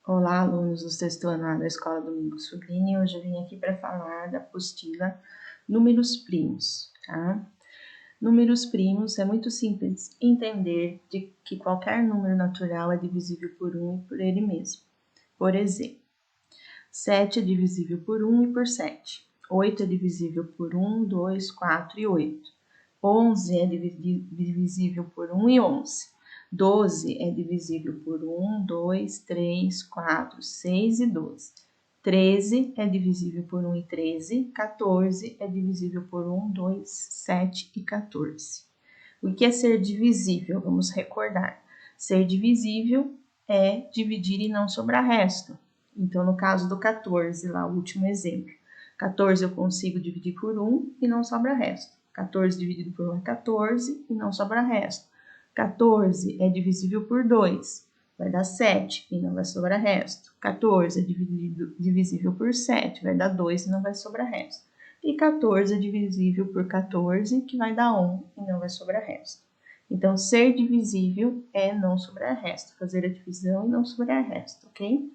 Olá, alunos do sexto ano da Escola Domingos Sobrinho. Hoje eu vim aqui para falar da apostila Números Primos, tá? Números primos é muito simples entender de que qualquer número natural é divisível por 1 e por ele mesmo. Por exemplo, 7 é divisível por 1 e por 7. 8 é divisível por 1, 2, 4 e 8. 11 é divisível por 1 e 11. 12 é divisível por 1, 2, 3, 4, 6 e 12. 13 é divisível por 1 e 13. 14 é divisível por 1, 2, 7 e 14. O que é ser divisível? Vamos recordar. Ser divisível é dividir e não sobrar resto. Então, no caso do 14, lá o último exemplo. 14 eu consigo dividir por 1 e não sobra resto. 14 dividido por 1 é 14 e não sobra resto. 14 é divisível por 2, vai dar 7 e não vai sobrar resto. 14 é divisível por 7, vai dar 2 e não vai sobrar resto. E 14 é divisível por 14, que vai dar 1 e não vai sobrar resto. Então, ser divisível é não sobrar resto, fazer a divisão e não sobrar resto, ok?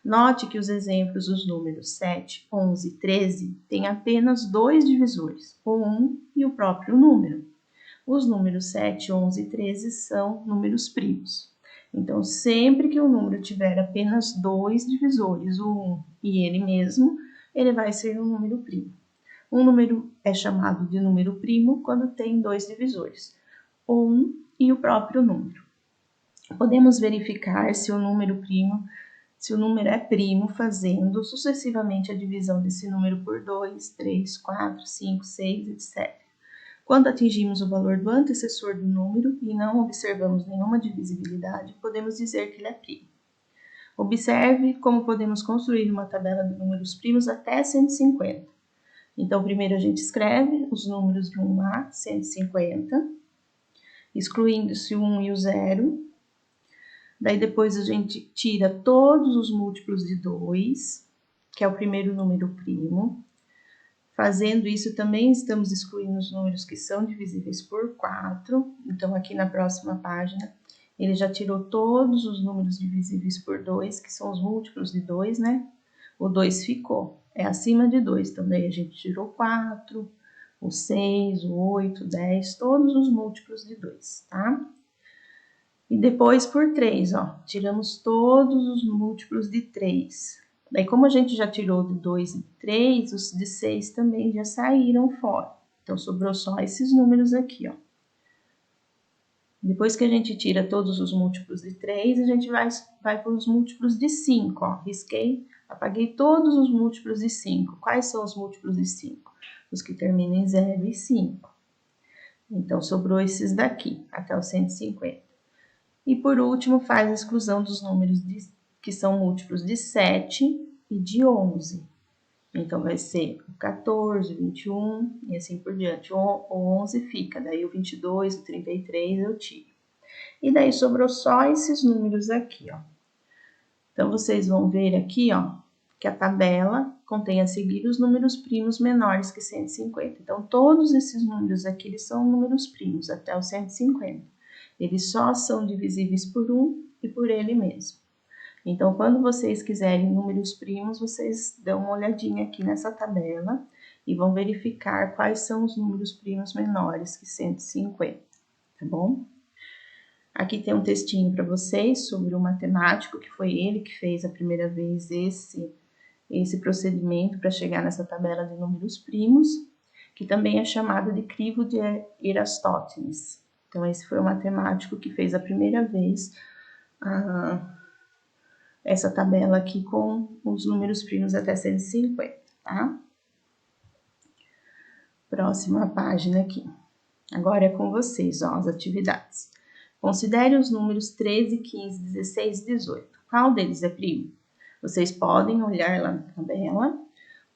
Note que os exemplos dos números 7, 11 e 13 têm apenas dois divisores, o 1 e o próprio número. Os números 7, 11 e 13 são números primos. Então, sempre que o número tiver apenas dois divisores, o 1 e ele mesmo, ele vai ser um número primo. Um número é chamado de número primo quando tem dois divisores, o 1 e o próprio número. Podemos verificar se o número é primo fazendo sucessivamente a divisão desse número por 2, 3, 4, 5, 6, etc. Quando atingimos o valor do antecessor do número e não observamos nenhuma divisibilidade, podemos dizer que ele é primo. Observe como podemos construir uma tabela de números primos até 150. Então, primeiro a gente escreve os números de 1 a 150, excluindo-se o 1 e o 0. Daí depois a gente tira todos os múltiplos de 2, que é o primeiro número primo. Fazendo isso, também estamos excluindo os números que são divisíveis por 4. Então, aqui na próxima página, ele já tirou todos os números divisíveis por 2, que são os múltiplos de 2, né? O 2 ficou, é acima de 2. Então, daí a gente tirou 4, o 6, o 8, o 10, todos os múltiplos de 2, tá? E depois por 3, ó, tiramos todos os múltiplos de 3. Daí, como a gente já tirou de 2 e de 3, os de 6 também já saíram fora. Então, sobrou só esses números aqui, ó. Depois que a gente tira todos os múltiplos de 3, a gente vai para os múltiplos de 5, ó. Risquei, apaguei todos os múltiplos de 5. Quais são os múltiplos de 5? Os que terminam em 0 e 5. Então, sobrou esses daqui, até os 150. E por último, faz a exclusão dos números que são múltiplos de 7 e de 11. Então, vai ser o 14, o 21 e assim por diante. O 11 fica, daí o 22, o 33 eu tiro. E daí sobrou só esses números aqui, ó. Então, vocês vão ver aqui, ó, que a tabela contém a seguir os números primos menores que 150. Então, todos esses números aqui, eles são números primos, até o 150. Eles só são divisíveis por 1 e por ele mesmo. Então, quando vocês quiserem números primos, vocês dão uma olhadinha aqui nessa tabela e vão verificar quais são os números primos menores que 150, tá bom? Aqui tem um textinho para vocês sobre o matemático, que foi ele que fez a primeira vez esse procedimento para chegar nessa tabela de números primos, que também é chamado de crivo de Erastótenes. Então, esse foi o matemático que fez a primeira vez essa tabela aqui com os números primos até 150, tá? Próxima página aqui. Agora é com vocês, ó, as atividades. Considere os números 13, 15, 16 e 18. Qual deles é primo? Vocês podem olhar lá na tabela,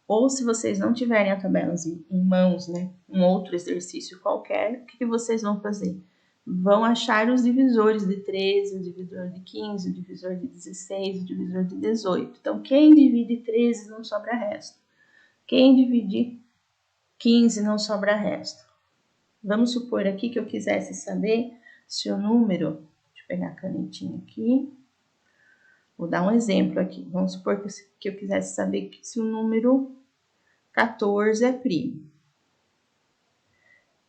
ou se vocês não tiverem a tabela em mãos, né, um outro exercício qualquer, o que vocês vão fazer? Vão achar os divisores de 13, o divisor de 15, o divisor de 16, o divisor de 18. Então, quem divide 13 não sobra resto. Quem divide 15 não sobra resto. Vamos supor aqui que eu quisesse saber se o número... Deixa eu pegar a canetinha aqui. Vou dar um exemplo aqui. Vamos supor que eu quisesse saber se o número 14 é primo.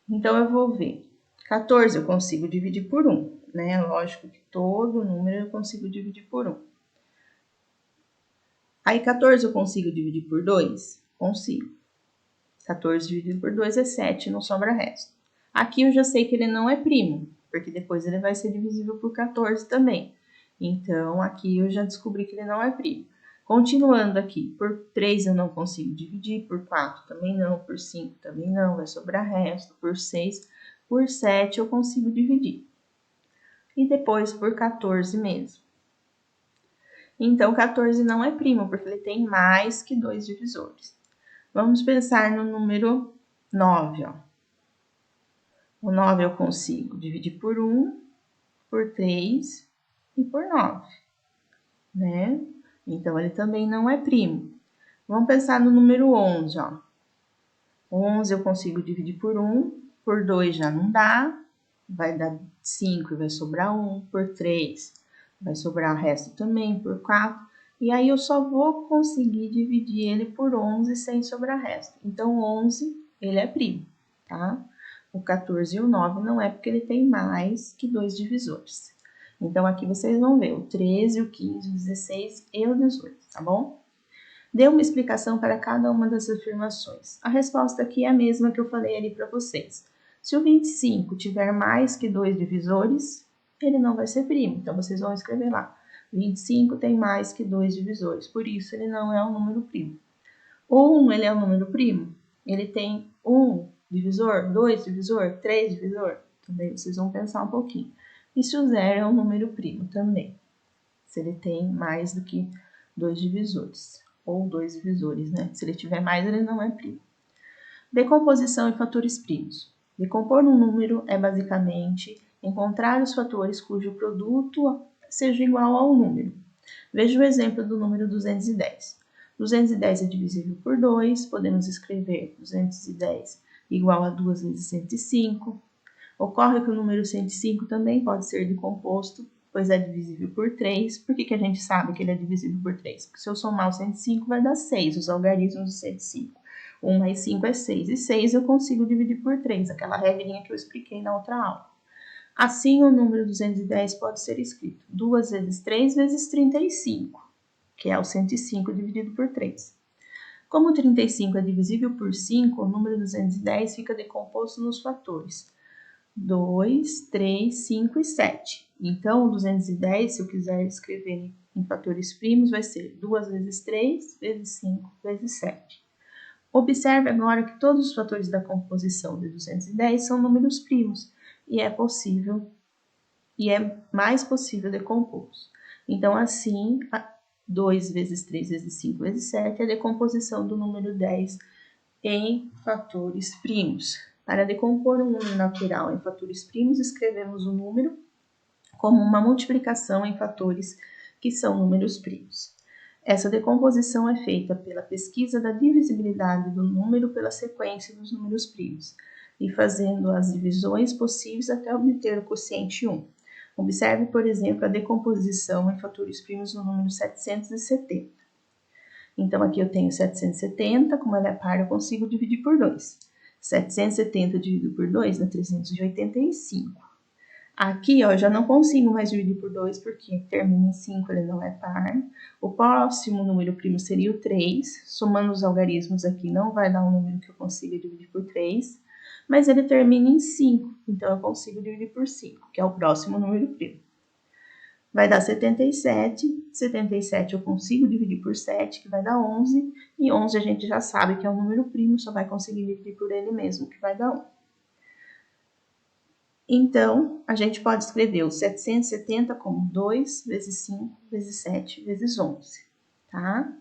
Então, eu vou ver. 14 eu consigo dividir por 1, né? Lógico que todo número eu consigo dividir por 1. Aí, 14 eu consigo dividir por 2? Consigo. 14 dividido por 2 é 7, não sobra resto. Aqui eu já sei que ele não é primo, porque depois ele vai ser divisível por 14 também. Então, aqui eu já descobri que ele não é primo. Continuando aqui, por 3 eu não consigo dividir, por 4 também não, por 5 também não, vai sobrar resto, por 6, por 7 eu consigo dividir. E depois por 14 mesmo. Então, 14 não é primo, porque ele tem mais que 2 divisores. Vamos pensar no número 9, ó. O 9 eu consigo dividir por 1, por 3 e por 9, né? Então, ele também não é primo. Vamos pensar no número 11, ó. 11 eu consigo dividir por 2 já não dá, vai dar 5 e vai sobrar 1, por 3 vai sobrar o resto também, por 4, e aí eu só vou conseguir dividir ele por 11 sem sobrar resto. Então, 11, ele é primo, tá? O 14 e o 9 não é porque ele tem mais que 2 divisores. Então, aqui vocês vão ver o 13, o 15, o 16 e o 18, tá bom? Dê uma explicação para cada uma das afirmações. A resposta aqui é a mesma que eu falei ali para vocês. Se o 25 tiver mais que 2 divisores, ele não vai ser primo. Então, vocês vão escrever lá. 25 tem mais que 2 divisores, por isso ele não é um número primo. O 1, ele é um número primo? Ele tem 1 divisor, 2 divisor, 3 divisor? Também vocês vão pensar um pouquinho. E se o 0 é um número primo também? Se ele tem mais do que 2 divisores, ou 2 divisores, né? Se ele tiver mais, ele não é primo. Decomposição em fatores primos. Decompor um número é basicamente encontrar os fatores cujo produto seja igual ao número. Veja o exemplo do número 210. 210 é divisível por 2, podemos escrever 210 igual a 2 vezes 105. Ocorre que o número 105 também pode ser decomposto, pois é divisível por 3. Por que a gente sabe que ele é divisível por 3? Porque se eu somar o 105 vai dar 6, os algarismos do 105. 1 mais 5 é 6, e 6 eu consigo dividir por 3, aquela regrinha que eu expliquei na outra aula. Assim, o número 210 pode ser escrito 2 vezes 3 vezes 35, que é o 105 dividido por 3. Como 35 é divisível por 5, o número 210 fica decomposto nos fatores 2, 3, 5 e 7. Então, o 210, se eu quiser escrever em fatores primos, vai ser 2 vezes 3 vezes 5 vezes 7. Observe agora que todos os fatores da composição de 210 são números primos e é mais possível decompô-los. Então, assim, 2 vezes 3 vezes 5 vezes 7 é a decomposição do número 10 em fatores primos. Para decompor um número natural em fatores primos, escrevemos o número como uma multiplicação em fatores que são números primos. Essa decomposição é feita pela pesquisa da divisibilidade do número pela sequência dos números primos e fazendo as divisões possíveis até obter o quociente 1. Observe, por exemplo, a decomposição em fatores primos no número 770. Então, aqui eu tenho 770, como ela é par, eu consigo dividir por 2. 770 dividido por 2 dá 385. Aqui, ó, eu já não consigo mais dividir por 2, porque termina em 5, ele não é par. O próximo número primo seria o 3. Somando os algarismos aqui, não vai dar um número que eu consiga dividir por 3. Mas ele termina em 5, então eu consigo dividir por 5, que é o próximo número primo. Vai dar 77. 77 eu consigo dividir por 7, que vai dar 11. E 11 a gente já sabe que é um número primo, só vai conseguir dividir por ele mesmo, que vai dar 1. Então, a gente pode escrever o 770 como 2 vezes 5 vezes 7 vezes 11, tá?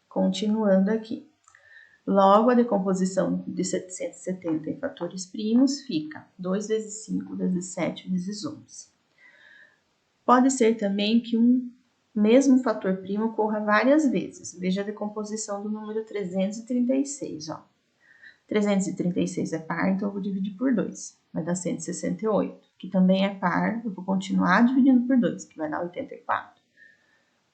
Continuando aqui. Logo, a decomposição de 770 em fatores primos fica 2 vezes 5 vezes 7 vezes 11. Pode ser também que um mesmo fator primo ocorra várias vezes. Veja a decomposição do número 336, ó. 336 é par, então eu vou dividir por 2, vai dar 168, que também é par, eu vou continuar dividindo por 2, que vai dar 84.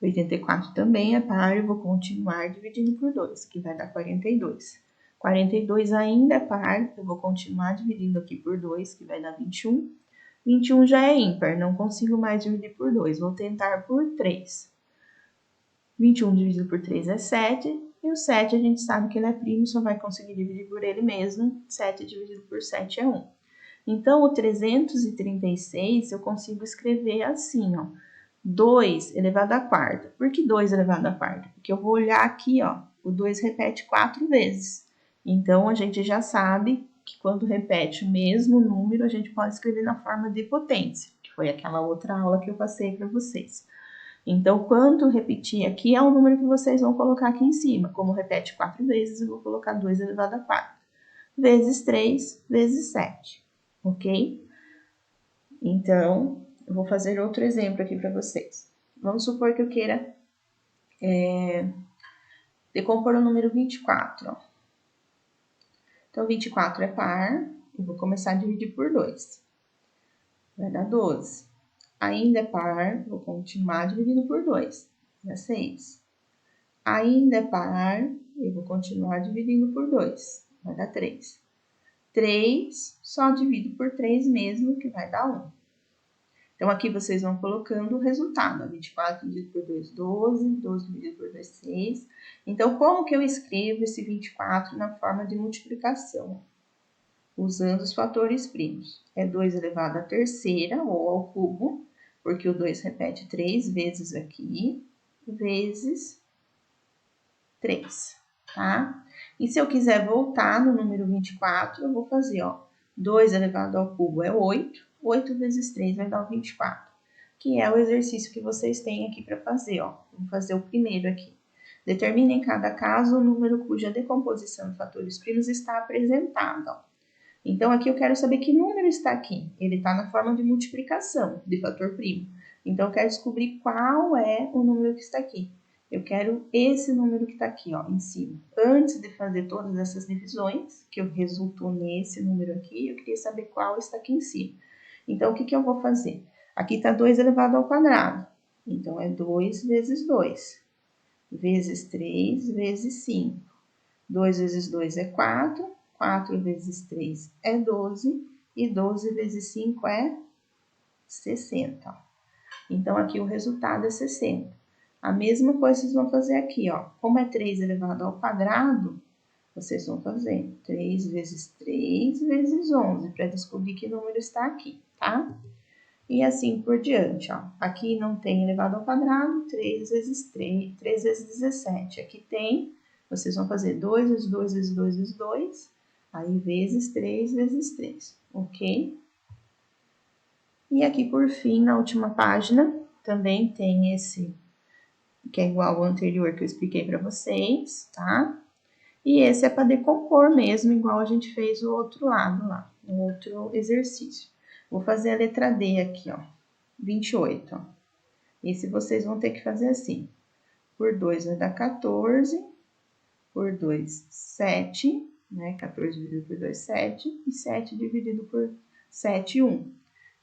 84 também é par, eu vou continuar dividindo por 2, que vai dar 42. 42 ainda é par, eu vou continuar dividindo aqui por 2, que vai dar 21. 21 já é ímpar, não consigo mais dividir por 2, vou tentar por 3. 21 dividido por 3 é 7, e o 7 a gente sabe que ele é primo, só vai conseguir dividir por ele mesmo. 7 dividido por 7 é 1. Então, o 336 eu consigo escrever assim, ó. 2 elevado à quarta. Por que 2 elevado à quarta? Porque eu vou olhar aqui, ó, o 2 repete 4 vezes. Então, a gente já sabe que quando repete o mesmo número, a gente pode escrever na forma de potência, que foi aquela outra aula que eu passei para vocês. Então, quanto repetir aqui é o número que vocês vão colocar aqui em cima. Como repete 4 vezes, eu vou colocar 2 elevado a 4. Vezes 3, vezes 7. Ok? Então, eu vou fazer outro exemplo aqui para vocês. Vamos supor que eu queira decompor o número 24. Ó. Então, 24 é par, eu vou começar a dividir por 2. Vai dar 12. Ainda é par, vou continuar dividindo por 2. Dá 6. Ainda é par, eu vou continuar dividindo por 2. Vai dar 3. 3, só divido por 3 mesmo, que vai dar 1. Então, aqui vocês vão colocando o resultado. 24 dividido por 2, 12. 12 dividido por 2, 6. Então, como que eu escrevo esse 24 na forma de multiplicação? Usando os fatores primos. É 2 elevado à terceira, ou ao cubo, porque o 2 repete 3 vezes aqui, vezes 3, tá? E se eu quiser voltar no número 24, eu vou fazer, ó, 2 elevado ao cubo é 8, 8 vezes 3 vai dar o 24, que é o exercício que vocês têm aqui para fazer, ó. Vamos fazer o primeiro aqui. Determine em cada caso o número cuja decomposição de fatores primos está apresentada, ó. Então, aqui eu quero saber que número está aqui. Ele está na forma de multiplicação de fator primo. Então, eu quero descobrir qual é o número que está aqui. Eu quero esse número que está aqui, ó, em cima. Antes de fazer todas essas divisões, que resultou nesse número aqui, eu queria saber qual está aqui em cima. Então, o que eu vou fazer? Aqui está 2 elevado ao quadrado. Então, é 2 vezes 2. Vezes 3 vezes 5. 2 vezes 2 é 4. 4 vezes 3 é 12. E 12 vezes 5 é 60. Ó. Então, aqui o resultado é 60. A mesma coisa vocês vão fazer aqui, ó. Como é 3 elevado ao quadrado, vocês vão fazer 3 vezes 3 vezes 11, para descobrir que número está aqui, tá? E assim por diante, ó. Aqui não tem elevado ao quadrado, 3 vezes 3, 3 vezes 17. Aqui tem, vocês vão fazer 2 vezes 2 vezes 2 vezes 2, aí vezes 3 vezes 3, ok? E aqui por fim, na última página, também tem esse, que é igual ao anterior que eu expliquei para vocês, tá? E esse é para decompor mesmo, igual a gente fez o outro lado lá, o outro exercício. Vou fazer a letra D aqui, ó, 28, ó. Esse vocês vão ter que fazer assim. Por 2 vai dar 14, por 2, 7, né? 14 dividido por 2, 7, e 7 dividido por 7, 1.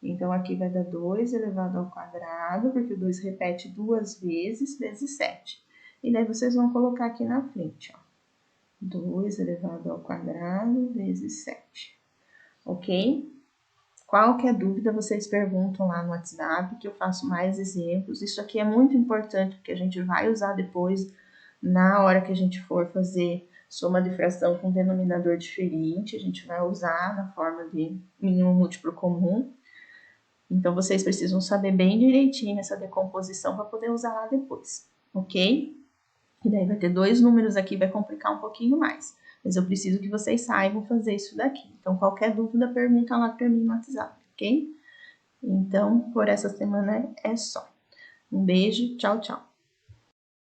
Então, aqui vai dar 2 elevado ao quadrado, porque o 2 repete 2 vezes, vezes 7. E daí, vocês vão colocar aqui na frente, ó. 2 elevado ao quadrado vezes 7. Ok? Qualquer dúvida, vocês perguntam lá no WhatsApp, que eu faço mais exemplos. Isso aqui é muito importante, porque a gente vai usar depois, na hora que a gente for fazer soma de fração com denominador diferente, a gente vai usar na forma de mínimo múltiplo comum. Então, vocês precisam saber bem direitinho essa decomposição para poder usar lá depois, ok? E daí vai ter 2 números aqui, vai complicar um pouquinho mais. Mas eu preciso que vocês saibam fazer isso daqui. Então, qualquer dúvida, pergunta lá para mim no WhatsApp, ok? Então, por essa semana é só. Um beijo, tchau, tchau.